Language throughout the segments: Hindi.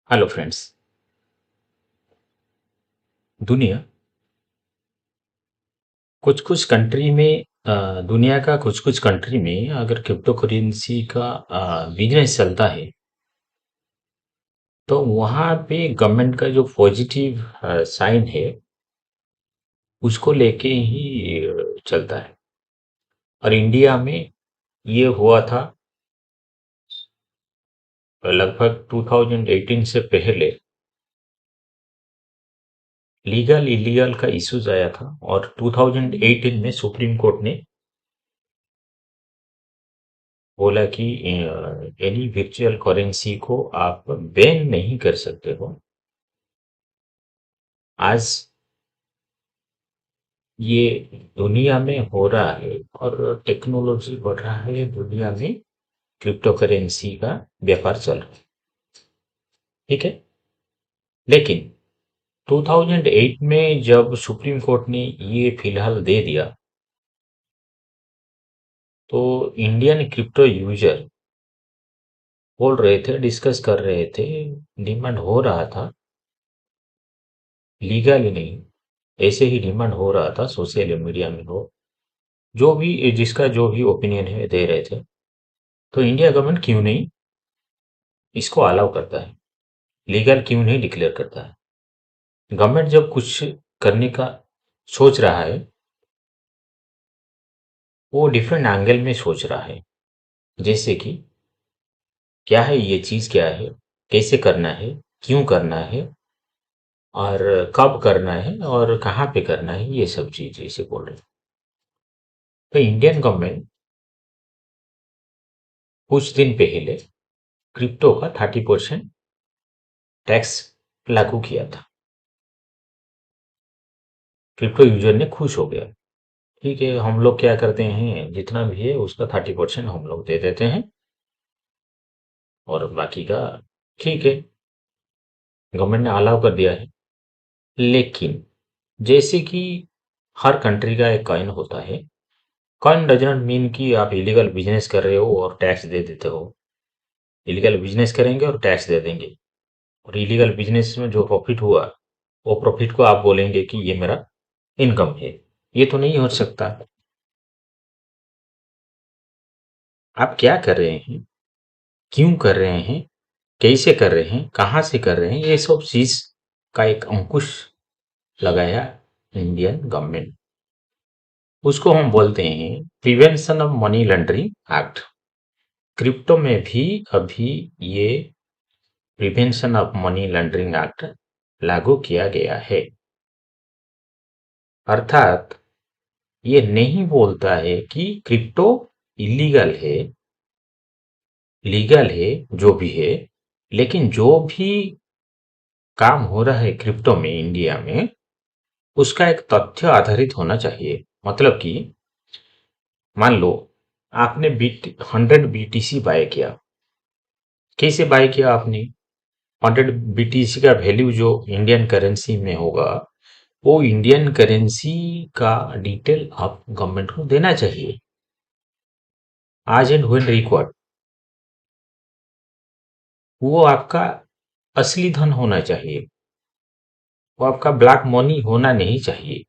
Hello friends. दुनिया कुछ कुछ कंट्री में दुनिया का कुछ कुछ कंट्री में अगर क्रिप्टो करेंसी का बिजनेस चलता है तो वहाँ पे गवर्नमेंट का जो पॉजिटिव साइन है उसको लेके ही चलता है। और इंडिया में ये हुआ था लगभग 2018 से पहले। लीगल इलीगल का इश्यूज आया था और 2018 में सुप्रीम कोर्ट ने बोला कि एनी वर्चुअल करेंसी को आप बैन नहीं कर सकते हो। आज ये दुनिया में हो रहा है और टेक्नोलॉजी बढ़ रहा है, दुनिया में क्रिप्टो करेंसी का व्यापार चल रहा है। ठीक है, लेकिन 2008 में जब सुप्रीम कोर्ट ने ये फिलहाल दे दिया तो इंडियन क्रिप्टो यूजर बोल रहे थे, डिस्कस कर रहे थे, डिमांड हो रहा था, लीगली नहीं, ऐसे ही डिमांड हो रहा था, सोशल मीडिया में हो, जो भी जिसका जो भी ओपिनियन है दे रहे थे। तो इंडिया गवर्नमेंट क्यों नहीं इसको अलाउ करता है, लीगल क्यों नहीं डिक्लेयर करता है। गवर्नमेंट जब कुछ करने का सोच रहा है वो डिफरेंट एंगल में सोच रहा है। जैसे कि क्या है ये चीज़, क्या है, कैसे करना है, क्यों करना है और कब करना है और कहाँ पे करना है, ये सब चीज़ इसे बोल रहे हैं। तो इंडियन गवर्नमेंट कुछ दिन पहले क्रिप्टो का 30% टैक्स लागू किया था। क्रिप्टो यूजर ने खुश हो गया। ठीक है, हम लोग क्या करते हैं, जितना भी है उसका 30% हम लोग दे देते हैं और बाकी का ठीक है, गवर्नमेंट ने अलाउ कर दिया है। लेकिन जैसे कि हर कंट्री का एक कॉइन होता है, कॉइन डजंट मीन कि आप इलीगल बिजनेस कर रहे हो और टैक्स दे देते हो। इलीगल बिजनेस करेंगे और टैक्स दे देंगे, और इलीगल बिजनेस में जो प्रॉफिट हुआ वो प्रॉफिट को आप बोलेंगे कि ये मेरा इनकम है। ये तो नहीं हो सकता। आप क्या कर रहे हैं, क्यों कर रहे हैं, कैसे कर रहे हैं, कहाँ से कर रहे हैं, ये सब चीज का एक अंकुश लगाया इंडियन गवर्नमेंट। उसको हम बोलते हैं prevention of money laundering act. Crypto में भी अभी ये prevention of money laundering act लागू किया गया है। अर्थात ये नहीं बोलता है कि क्रिप्टो इलीगल है, लीगल है, जो भी है, लेकिन जो भी काम हो रहा है क्रिप्टो में इंडिया में उसका एक तथ्य आधारित होना चाहिए। मतलब कि मान लो आपने 100 BTC बाय किया। कैसे बाय किया आपने? 100 BTC का वैल्यू जो इंडियन करेंसी में होगा वो इंडियन करेंसी का डिटेल आप गवर्नमेंट को देना चाहिए आज एंड व्हेन रिक्वायर्ड। वो आपका असली धन होना चाहिए, वो आपका ब्लैक मनी होना नहीं चाहिए।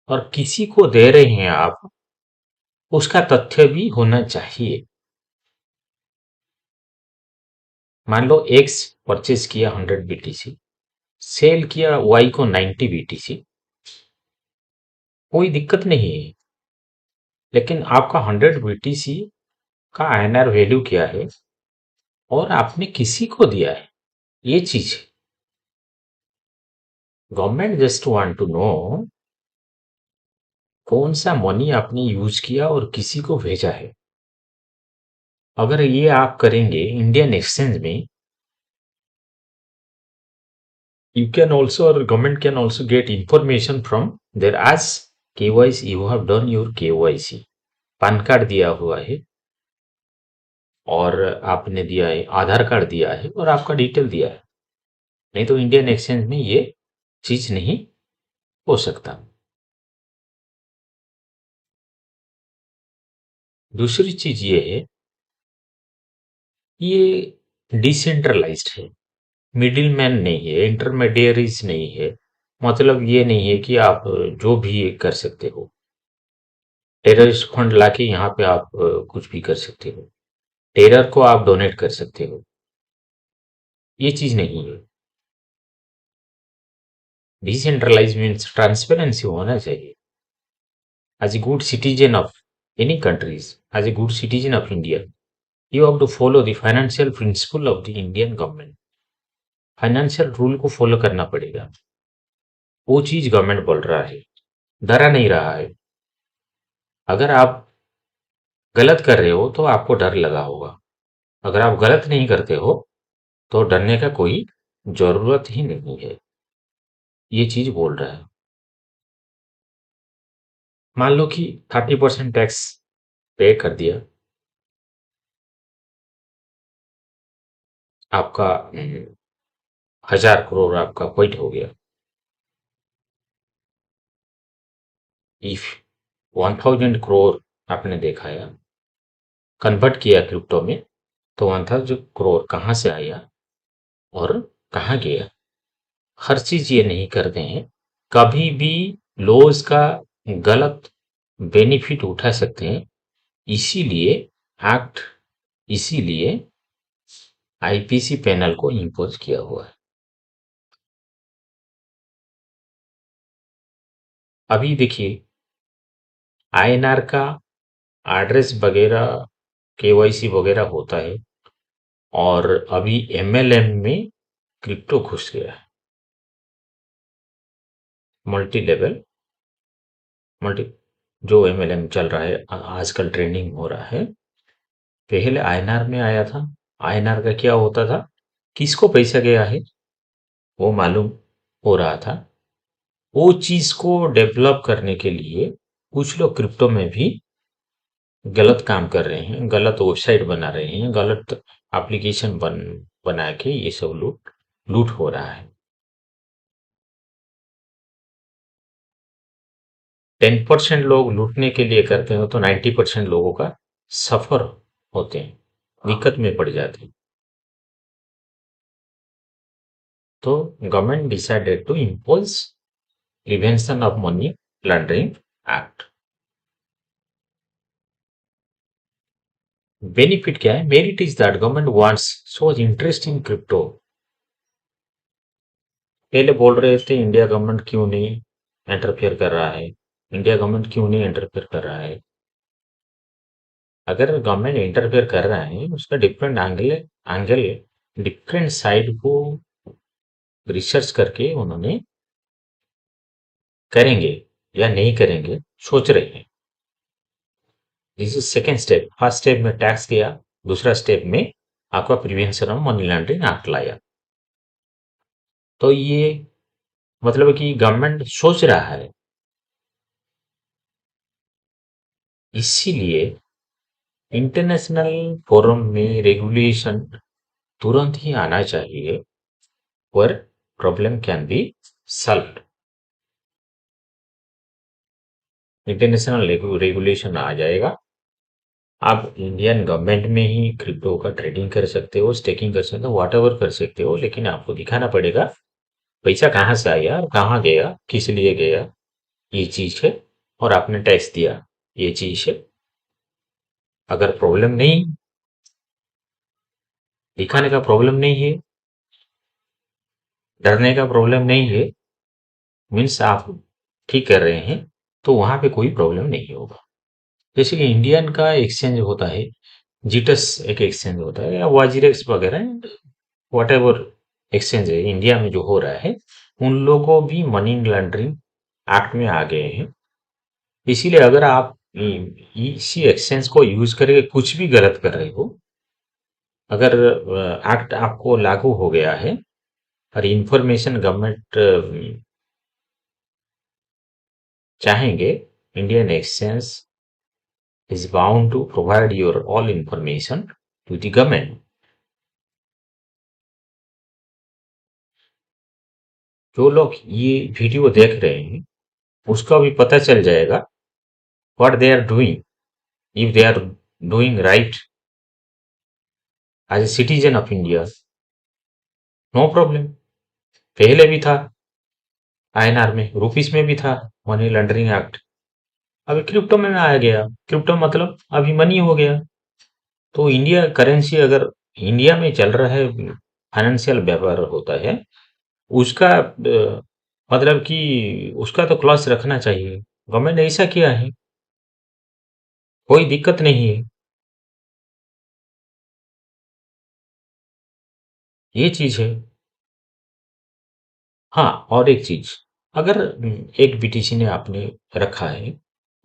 और किसी को दे रहे हैं आप, उसका तथ्य भी होना चाहिए। मान लो एक्स परचेज किया 100 BTC, सेल किया वाई को 90 BTC, कोई दिक्कत नहीं है। लेकिन आपका 100 BTC का INR वैल्यू क्या है और आपने किसी को दिया है, ये चीज है। Government just want to know कौन सा मनी आपने यूज किया और किसी को भेजा है। अगर ये आप करेंगे इंडियन एक्सचेंज में, you can also, or government can also get information from there as KYC, you have done your KYC, pan card दिया हुआ है और आपने दिया है, आधार कार्ड दिया है और आपका डिटेल दिया है। नहीं तो इंडियन एक्सचेंज में ये चीज नहीं हो सकता। दूसरी चीज ये है, ये डिसेंट्रलाइज्ड है, मिडिल मैन नहीं है, इंटरमीडियरीज नहीं है। मतलब ये नहीं है कि आप जो भी कर सकते हो, टेररिस्ट फंड लाके यहाँ पे आप कुछ भी कर सकते हो, टेरर को आप डोनेट कर सकते हो, ये चीज नहीं है। डिसेंट्रलाइज मीन्स ट्रांसपेरेंसी होना चाहिए। As a good citizen of any countries, as a good citizen of India, you have to follow the financial principle of the Indian government. Financial rule को फॉलो करना पड़ेगा। वो चीज गवर्नमेंट बोल रहा है, डरा नहीं रहा है। अगर आप गलत कर रहे हो तो आपको डर लगा होगा, अगर आप गलत नहीं करते हो तो डरने का कोई जरूरत ही नहीं है, ये चीज बोल रहा है। मान लो कि 30% टैक्स पे कर दिया, आपका 1000 करोड़ आपका क्वाइट हो गया। इफ 1000 करोड़ आपने देखा या कन्वर्ट किया क्रिप्टो में, तो 1000 करोड़ कहाँ से आया और कहाँ गया, हर चीज ये नहीं करते हैं। कभी भी लॉज का गलत बेनिफिट उठा सकते हैं, इसीलिए एक्ट, इसीलिए आईपीसी पैनल को इम्पोज किया हुआ है। अभी देखिए, आईएनआर का एड्रेस वगैरह, केवाईसी वगैरह होता है, और अभी एमएलएम में क्रिप्टो घुस गया है। मल्टी लेवल, मल्टी, जो एमएलएम चल रहा है आजकल ट्रेंडिंग हो रहा है, पहले आईएनआर में आया था। आईएनआर का क्या होता था, किसको पैसा गया है वो मालूम हो रहा था। वो चीज को डेवलप करने के लिए कुछ लोग क्रिप्टो में भी गलत काम कर रहे हैं, गलत वेबसाइट बना रहे हैं, गलत एप्लीकेशन बना के ये सब लूट लूट हो रहा है। 10% लोग लूटने के लिए करते हो तो 90% लोगों का सफर होते हैं, दिक्कत में पड़ जाते हैं। तो government decided to impose prevention of money laundering act. Benefit क्या है, merit is that government wants so interest in crypto. पहले बोल रहे थे इंडिया गवर्नमेंट क्यों नहीं इंटरफेयर कर रहा है, इंडिया गवर्नमेंट क्यों नहीं इंटरफेयर कर रहा है। अगर गवर्नमेंट इंटरफेयर कर रहा है उसका डिफरेंट एंगल, डिफरेंट साइड को रिसर्च करके उन्होंने करेंगे या नहीं करेंगे सोच रहे हैं। This is second step. First step में टैक्स किया, दूसरा स्टेप में आपका prevention of money laundering act लाया। तो ये मतलब कि गवर्नमेंट सोच रहा है, इसीलिए इंटरनेशनल फोरम में रेगुलेशन तुरंत ही आना चाहिए, पर problem can be solved. International regulation आ जाएगा, आप इंडियन गवर्नमेंट में ही क्रिप्टो का ट्रेडिंग कर सकते हो, स्टेकिंग कर सकते हो, वॉट एवर कर सकते हो, लेकिन आपको दिखाना पड़ेगा पैसा कहाँ से आया और कहाँ गया, किस लिए गया, ये चीज है, और आपने टैक्स दिया, ये चीज है। अगर प्रॉब्लम नहीं, दिखाने का प्रॉब्लम नहीं है, डरने का प्रॉब्लम नहीं है, मीन्स आप ठीक कर रहे हैं, तो वहां पे कोई प्रॉब्लम नहीं होगा। जैसे कि इंडियन का एक्सचेंज होता है, जीटस एक एक्सचेंज होता है, या वाजीरेक्स वगैरह, वट एवर एक्सचेंज है इंडिया में जो हो रहा है, उन लोगों भी मनी लॉन्ड्रिंग एक्ट में आ गए हैं। इसीलिए अगर आप इसी एक्सचेंज को यूज करके कुछ भी गलत कर रहे हो, अगर एक्ट आपको लागू हो गया है और इंफॉर्मेशन गवर्नमेंट चाहेंगे, Indian exchange is bound to provide your all information to the government। जो लोग ये वीडियो देख रहे हैं उसका भी पता चल जाएगा what they are doing, if they are doing right as a citizen of India, no problem. पहले भी था, आईएनआर में, रुपीस में भी था, मनी लॉन्ड्रिंग एक्ट। अभी क्रिप्टो में आ गया, क्रिप्टो मतलब अभी मनी हो गया। तो इंडिया करेंसी अगर इंडिया में चल रहा है, फाइनेंशियल व्यापार होता है, उसका मतलब कि उसका तो क्लॉज रखना चाहिए। गवर्नमेंट ने ऐसा किया है, कोई दिक्कत नहीं है। ये चीज है। हाँ, और एक चीज, अगर एक बीटीसी ने आपने रखा है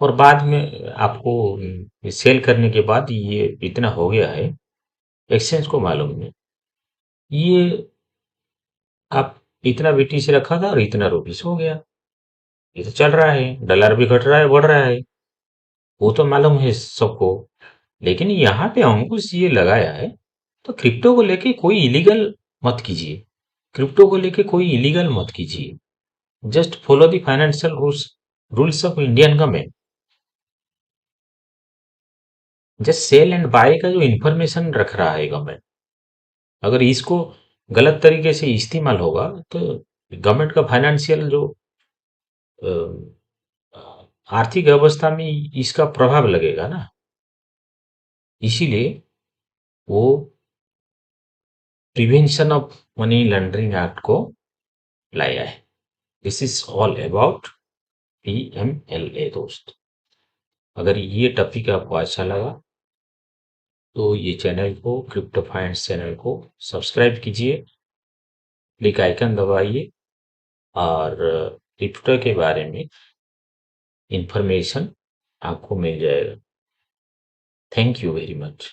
और बाद में आपको सेल करने के बाद ये इतना हो गया है, एक्सचेंज को मालूम नहीं, ये आप इतना बीटीसी रखा था और इतना रुपीस हो गया, ये तो चल रहा है, डॉलर भी घट रहा है, बढ़ रहा है, वो तो मालूम है सबको। लेकिन यहाँ पे अंकुश ये लगाया है, तो क्रिप्टो को लेके कोई इलीगल मत कीजिए, क्रिप्टो को लेके कोई इलीगल मत कीजिए। Just follow the financial rules, rules of Indian government. Just sell and buy का जो इंफॉर्मेशन रख रहा है गवर्नमेंट, अगर इसको गलत तरीके से इस्तेमाल होगा तो गवर्नमेंट का फाइनेंशियल जो अ, आर्थिक व्यवस्था में इसका प्रभाव लगेगा ना। इसीलिए वो prevention of money laundering act को लाया है। This is all about PMLA दोस्त। अगर ये टॉपिक आपको अच्छा लगा तो ये चैनल को, क्रिप्टो फाइनेंस चैनल को सब्सक्राइब कीजिए, क्लिक आइकन दबाइए, और क्रिप्टो के बारे में इंफॉर्मेशन आपको मिल जाएगा। Thank you very much.